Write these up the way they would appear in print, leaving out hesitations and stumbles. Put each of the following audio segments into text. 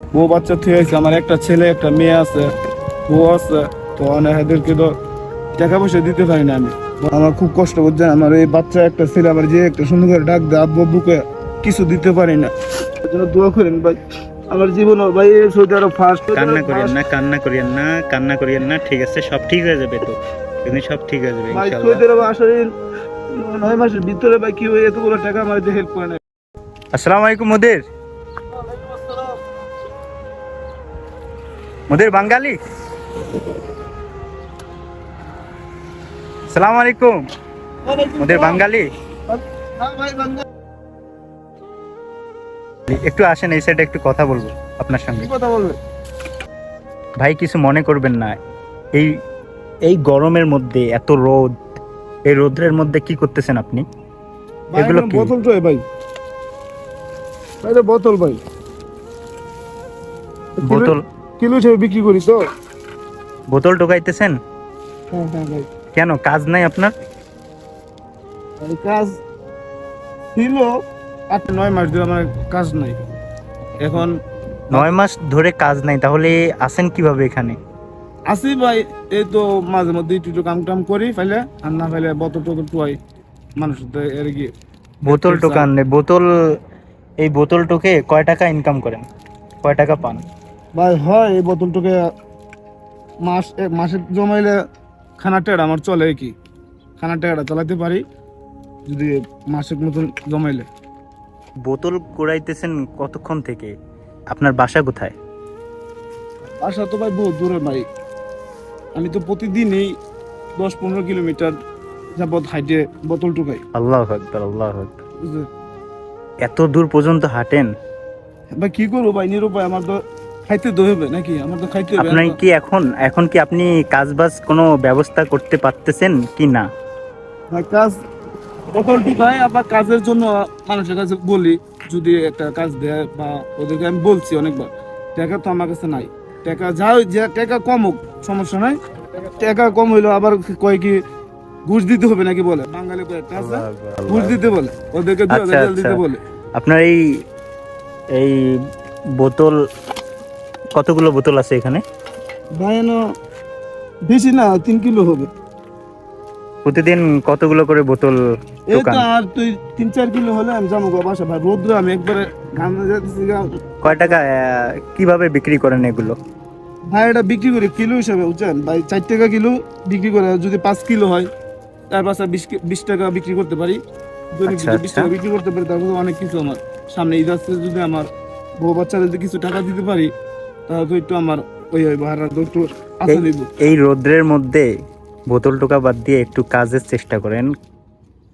বউ বাচ্চা থেকে হয়েছে, আমার একটা ছেলে একটা মেয়ে আছে, বউ আছে। তো এদেরকে তো টাকা পয়সা দিতে পারি না আমি। আমার খুব কষ্ট করছে, আমার এই বাচ্চা একটা ছেলে, আমার যে একটা সুন্দর করে ডাক দেয় আব্বু আব্বুকে, কিছু দিতে পারি না। এর জন্য দোয়া করেন ভাই। আমার জীবন ভাই সৌদি আরব ফার্স্ট। কান্না করিয়েন না, কান্না করিয়েন না, কান্না করিয়েন না, ঠিক আছে, সব ঠিক হয়ে যাবে তো, কিন্তু সব ঠিক হয়ে যাবে ভাই ইনশাআল্লাহ। সৌদি আরব আসলে 9 মাসের ভিতরে ভাই কি হয়ে এতগুলো টাকা আমার হেল্প করে না। আসসালামু আলাইকুম মুদির। মুদির বাঙালি। আসসালামু আলাইকুম মুদির বাঙালি। হ্যাঁ ভাই বাংলা। একটু আসেন এই সাইডে, একটু কথা বলবো আপনার সঙ্গে। কি কথা বলবে? ভাই কিছু মনে করবেন না, এই এই গরমের মধ্যে এত রোদ, এই রোদ্রের মধ্যে কি করতেছেন আপনি? ভাই এগুলো এখন কি? বোতল তো ভাই, ভাই এটা বোতল ভাই, বোতল? কিলো হিসেবে বিক্রি করি তো। বোতল ঢোকাইতেছেন? হ্যাঁ হ্যাঁ ভাই। কেন, কাজ নাই আপনার? এই কাজ ছিল 8-9 মাস ধরে, আমার কাজ নাই এখন। 9 মাস ধরে কাজ নাই, তাহলে আসেন কিভাবে এখানে? আসি ভাই, এই তো মাঝে মধ্যে একটু একটু কাম টাম করি ফাইলে, আর না ফাইলে বোতল টোতল টুয়াই মানুষ তো এর কি। বোতল টোকান বোতল, এই বোতল টোকে কয় টাকা ইনকাম করেন, কয় টাকা পান? ভাই হয় এই বোতলটাকে মাসে জমাইলে খানার টাকা আমার চলে কি, খানার টাকাটা চালাতে পারি যদি মাসের মতন জমাইলে। বোতল কুড়াইতেছেন কতক্ষণ থেকে? আপনার বাসা কোথায়? বাসা তো ভাই বহুত দূরে ভাই, আমি তো প্রতিদিনই 10-15 কিলোমিটার যাবত হাইটে বোতল টুকাই। আল্লাহু আকবার, আল্লাহু আকবার। বুঝলে এত দূর পর্যন্ত হাঁটেন? ভাই কি করবো ভাই, নিরুপায়, আমার তো খাইতে তো হবে নাকি, আমার তো খাইতে হবে। আপনি কি এখন এখন কি আপনি কাজ বাজ কোনো ব্যবস্থা করতে পারতেছেন কি না? ভাই কাজ বোতল টুকাই, আবার কাজের জন্য মানুষের কাছে বলি যদি একটা কাজ দেয়, বা ওদেরকে আমি বলছি অনেকবার, টাকা তো আমার কাছে নাই। টাকা যা যে টাকা কম হোক সমস্যা নাই, টাকা কম হইলো আবার কয় কি ঘুষ দিতে হবে নাকি বলে, বাঙালি কয় একটা আছে, আল্লাহু আকবার, আল্লাহু ঘুষ দিতে আকবার। বলে, ওদেরকে আচ্ছা 2000 রিয়াল আচ্ছা, দিতে বলে। আপনার এই এই বোতল, কতগুলো বোতল আছে এখানে? ভাই এনো বেশি না, 3 কিলো হবে। প্রতিদিন কতগুলো করে বোতল এই টোকান? তো আর তুই 3-4 কিলো হলে আমি যাবো গো বাসা ভাই, রোদ্রে আমি একবারে ঘামে যাচ্ছি গা। কয় টাকা কিভাবে বিক্রি করেন এগুলো? ভাই এটা বিক্রি করি কিলো হিসাবে বুঝছেন ভাই, 4 টাকা কিলো বিক্রি করে, যদি 5 কিলো হয় তার পাশে 20 টাকা বিক্রি করতে পারি। যদি আচ্ছা 20 আচ্ছা টাকা বিক্রি করতে পারি তারপরে অনেক কিছু আমার সামনে ঈদ আসছে, যদি আমার বউ বাচ্চাদের যদি কিছু টাকা দিতে পারি তাহলে তো একটু আমার ওই ভাড়া তো একটু আসা নিব। এই রোদ্রের মধ্যে বোতল টোকা বাদ দিয়ে একটু কাজের চেষ্টা করেন,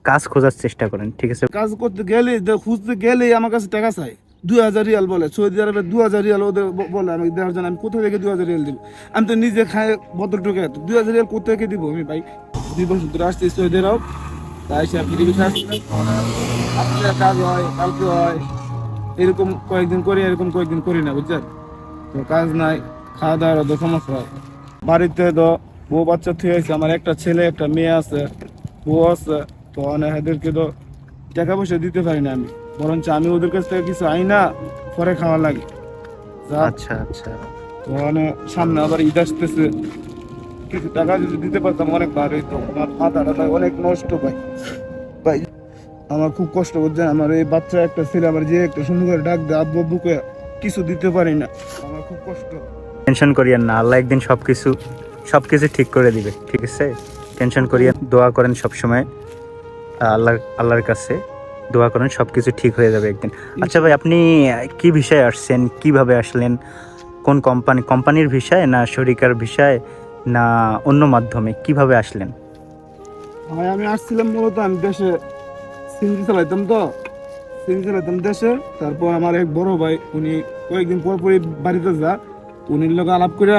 কাজ খোঁজার চেষ্টা করেন, ঠিক আছে? কাজ করতে গেলে খুঁজতে গেলেই আমার কাছে টাকা চাই, 2000 রিয়াল বলে। সৌদি আরবে 2000 রিয়াল ওদের বলে আমাকে দেওয়ার জন্য, আমি কোথা থেকে 2000 রিয়াল দিব? আমি তো নিজে খাই বোতল টোকে, 2000 রিয়াল কোথা থেকে দিব আমি ভাই? 2 বছর ধরে আসছি সৌদি আরব, তাই সে আপনি আপনার কাজ হয় কালকে হয়, এরকম কয়েকদিন করি, এরকম কয়েকদিন করি না বুঝছেন। তো কাজ নাই, খাওয়া দাওয়ার তো সমস্যা হয়। বাড়িতে তো বউ বাচ্চা থেকে হয়েছে, আমার একটা ছেলে একটা মেয়ে আছে, বউ আছে। তো এদেরকে তো টাকা পয়সা দিতে পারি না আমি, বরঞ্চ আমি ওদের কাছ থেকে কিছু আই না, পরে খাওয়া লাগে। আচ্ছা আচ্ছা। তো সামনে আবার ঈদ আসতেছে, কিছু টাকা যদি দিতে পারতাম অনেক ভালো হইতো। আমার মাথাটা অনেক নষ্ট ভাই। ভাই আমার খুব কষ্ট করছে, আমার এই বাচ্চা একটা ছেলে, আমার যে একটা সুন্দর করে ডাক দেয় আব্বু আব্বুকে, কিছু দিতে পারি না, আমার খুব কষ্ট। টেনশন করিয়েন না, আল্লাহ একদিন সবকিছু সবকিছু ঠিক করে দিবে, ঠিক আছে? টেনশন করিয়েন, দোয়া করেন সব সময় আল্লাহর কাছে, দোয়া করেন সবকিছু ঠিক হয়ে যাবে একদিন। আচ্ছা ভাই, আপনি কি ভিসায় আসছেন, কিভাবে আসলেন, কোন কোম্পানির ভিসায়, না শরিকার ভিসায়, না অন্য মাধ্যমে, কিভাবে আসলেন? ভাই আমি আসছিলাম মূলত, আমি দেশে সিএনজি চালাইতাম তো, সিএনজি চালাইতাম দেশে। তারপর আমার এক বড় ভাই, উনি কয়েকদিন পর পরই বাড়িতে যা, উনির লোক আলাপ করে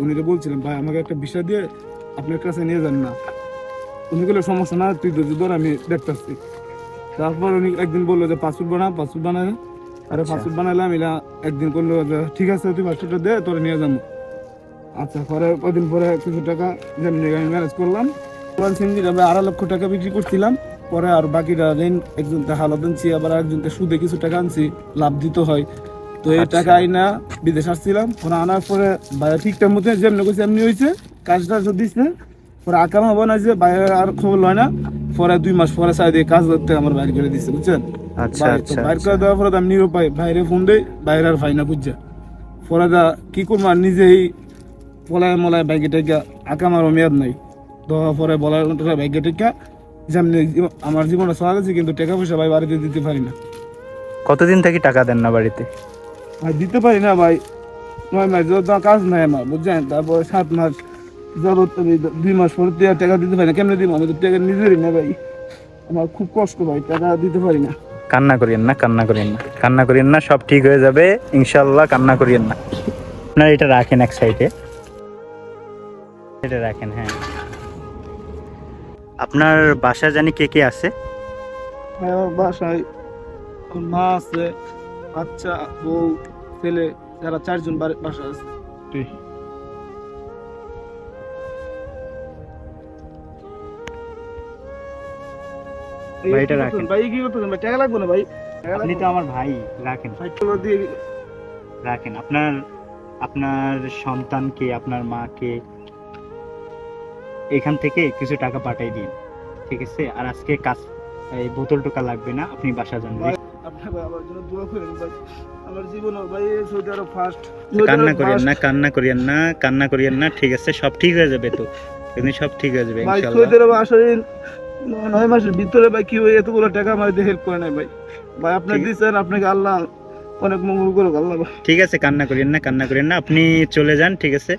উনি বলছিলেন ভাই আমাকে একটা ভিসা দিয়ে আপনার কাছে নিয়ে যান না। উনি বললো সমস্যা না, তুই ধর আমি দেখতেছি। তারপর উনি একদিন বললো যে পাসপোর্ট বানায়। আরে আচ্ছা পাসপোর্ট বানাইলাম, এলা একদিন করলো যে ঠিক আছে তুই পাসপোর্টটা দে, তোরে নিয়ে যাবো। আচ্ছা, পরে কদিন পরে কিছু টাকা যেমনি আমি ম্যানেজ করলাম। ওয়ান সিঙ্গির আমি 2.5 লক্ষ টাকা বিক্রি করছিলাম। পরে আর বাকিটা ঋণ একজনকে হালত আনছি, আবার একজনকে সুদে কিছু টাকা আনছি, লাভ দিতে হয়। তো এই আচ্ছা। টাকা আইনা বিদেশ আসছিলাম, পরে আনার পরে ভাইয়া ঠিকঠাক মতো যেমনি করছে এমনি হয়েছে, কাজটা দিচ্ছে। পরে আকামা বানাইছে, ভাইয়া আর খবর লয় না। পরে 2 মাস পরে চাই দিয়ে কাজ করতে আমার বাইর করে দিচ্ছে, বুঝছেন? আচ্ছা ভাই তো আচ্ছা বাইর আচ্ছা। করে দেওয়ার পরে তো আমি নিরুপায় বাইরে ফোন দেই, বাইরে আর ভাই না বুঝছে। পরে দা কি করবো আর নিজেই পলায় মলায় ব্যাগে টেকা, আকামারও মেয়াদ নাই। দেওয়ার পরে বলার ব্যাগে টেকা যেমনি আমার জীবনে চলা গেছে, কিন্তু টাকা পয়সা ভাই বাড়িতে দিতে পারি না। কতদিন থেকে টাকা দেন না বাড়িতে? ভাই দিতে পারি না ভাই, 9 মাস যত কাজ নাই আমার, বুঝছেন? তারপরে 7 মাস জরুর 2 মাস পরে টাকা দিতে পারি না। কেমনে দিব? আমি তো টাকা নিজেরই না ভাই, আমার খুব কষ্ট ভাই, টাকা দিতে পারি না। কান্না করিয়েন না, কান্না করিয়েন না, কান্না করিয়েন না, সব ঠিক হয়ে যাবে ইনশাল্লাহ, কান্না করিয়েন না। আপনার এটা রাখেন এক সাইডে, এটা রাখেন। হ্যাঁ, আপনার বাসা জানি কে কে আছে? ভাই আমার বাসায় আমার মা আছে, বাচ্চা, বউ, ছেলে, যারা 4 জন বাসা আছে। ভাই, এটা রাখেন। ভাই কি করতেছেন ভাই? টাকা লাগবে না ভাই, টাকা আপনি লাগবে তো না। আমার ভাই, রাখেন ভাই চলো দিয়ে রাখেন। আপনার আপনার সন্তানকে, আপনার মাকে এখান থেকে কিছু টাকা পাঠিয়ে দিন, ঠিক আছে? আর আজকে কাজ, এই বোতল টোকা লাগবে না, আপনি বাসা যান। ভাই, আপনি ভাই আমার জন্য দোয়া করেন ভাই। আমার জীবন ভাই সৌদি আরব ফার্স্ট। কান্না করিয়েন না, কান্না করিয়েন না, কান্না করিয়েন না, ঠিক আছে? সব ঠিক হয়ে যাবে তো, এমনি সব ঠিক হয়ে যাবে ভাই ইনশাআল্লাহ। সৌদি আরব আসলে 9 মাসের ভিতরে ভাই কি হয়ে এতগুলো টাকা আমার হেল্প করে নাই ভাই। ভাই আপনি ঠিক- দিচ্ছেন, আপনাকে আল্লাহ অনেক মঙ্গল করুক আল্লাহ ভাই। ঠিক আছে, কান্না করিয়েন না, কান্না করিয়েন না, আপনি চলে যান, ঠিক আছে?